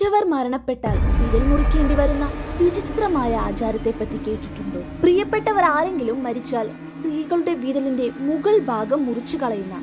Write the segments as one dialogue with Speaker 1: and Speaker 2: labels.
Speaker 1: ഉറ്റവർ മരണപ്പെട്ടാൽ വിരൽ മുറിക്കേണ്ടി വരുന്ന വിചിത്രമായ ആചാരത്തെപ്പറ്റി കേട്ടിട്ടുണ്ടോ? പ്രിയപ്പെട്ടവർ ആരെങ്കിലും മരിച്ചാൽ സ്ത്രീകളുടെ വിരലിന്റെ മുകൾ ഭാഗം മുറിച്ചു കളയുന്ന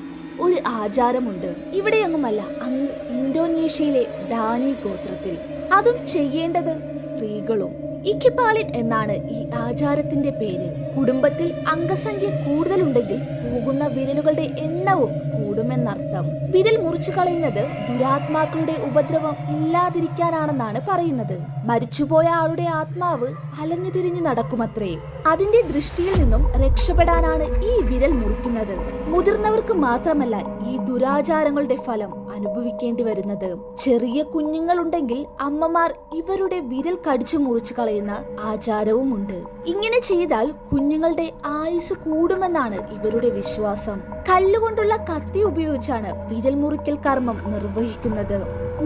Speaker 1: ഒരു ആചാരമുണ്ട്. ഇവിടെയൊന്നുമല്ല, അങ്ങ് ഇന്തോനേഷ്യയിലെ ഡാനി ഗോത്രത്തിൽ. അതും ചെയ്യേണ്ടത് സ്ത്രീകളും. ഇക്കിപാലിൻ എന്നാണ് ഈ ആചാരത്തിന്റെ പേര്. കുടുംബത്തിൽ അംഗസംഖ്യ കൂടുതലുണ്ടെങ്കിൽ പോകുന്ന വിരലുകളുടെ എണ്ണവും കൂടുമെന്നർത്ഥം. വിരൽ മുറിച്ചു കളയുന്നത് ദുരാത്മാക്കളുടെ ഉപദ്രവം ഇല്ലാതിരിക്കാനാണെന്നാണ് പറയുന്നത്. മരിച്ചുപോയ ആളുടെ ആത്മാവ് അലഞ്ഞുതിരിഞ്ഞു നടക്കുമത്രേ. അതിന്റെ ദൃഷ്ടിയിൽ നിന്നും രക്ഷപ്പെടാനാണ് ഈ വിരൽ മുറിക്കുന്നത്. മുതിർന്നവർക്ക് മാത്രമല്ല ഈ ദുരാചാരങ്ങളുടെ ഫലം അനുഭവിക്കേണ്ടി വരുന്നത്. ചെറിയ കുഞ്ഞുങ്ങളുണ്ടെങ്കിൽ അമ്മമാർ ഇവരുടെ വിരൽ കടിച്ചു മുറിച്ചു കളയുന്ന ആചാരവുമുണ്ട്. ഇങ്ങനെ ചെയ്താൽ കുഞ്ഞുങ്ങളുടെ ആയുസ് കൂടുമെന്നാണ് ഇവരുടെ വിശ്വാസം. കല്ലുകൊണ്ടുള്ള കത്തി ഉപയോഗിച്ചാണ് വിരൽ മുറിക്കൽ കർമ്മം നിർവഹിക്കുന്നത്.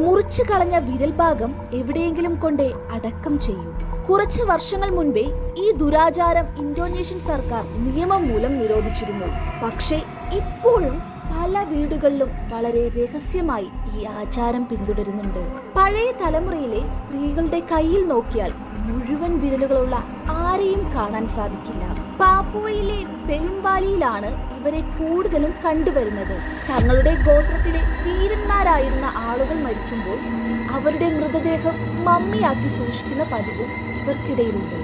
Speaker 1: മുറിച്ചു കളഞ്ഞ വിരൽ ഭാഗം എവിടെയെങ്കിലും കൊണ്ടേ അടക്കം ചെയ്യും. കുറച്ച് വർഷങ്ങൾ മുൻപേ ഈ ദുരാചാരം ഇന്തോനേഷ്യൻ സർക്കാർ നിയമം മൂലം നിരോധിച്ചിരുന്നു. പക്ഷേ ഇപ്പോഴും പല വീടുകളിലും വളരെ രഹസ്യമായി ഈ ആചാരം പിന്തുടരുന്നുണ്ട്. പഴയ തലമുറയിലെ സ്ത്രീകളുടെ കയ്യിൽ നോക്കിയാൽ മുഴുവൻ വിരലുകളുള്ള ആരെയും കാണാൻ സാധിക്കില്ല. പാപ്പുവയിലെ പെലിംബാലിയിലാണ് ഇവരെ കൂടുതലും കണ്ടുവരുന്നത്. തങ്ങളുടെ ഗോത്രത്തിലെ വീരന്മാരായിരുന്ന ആളുകൾ മരിക്കുമ്പോൾ അവരുടെ മൃതദേഹം മമ്മിയാക്കി സൂക്ഷിക്കുന്ന പതിവും ഇവർക്കിടയിലുണ്ട്.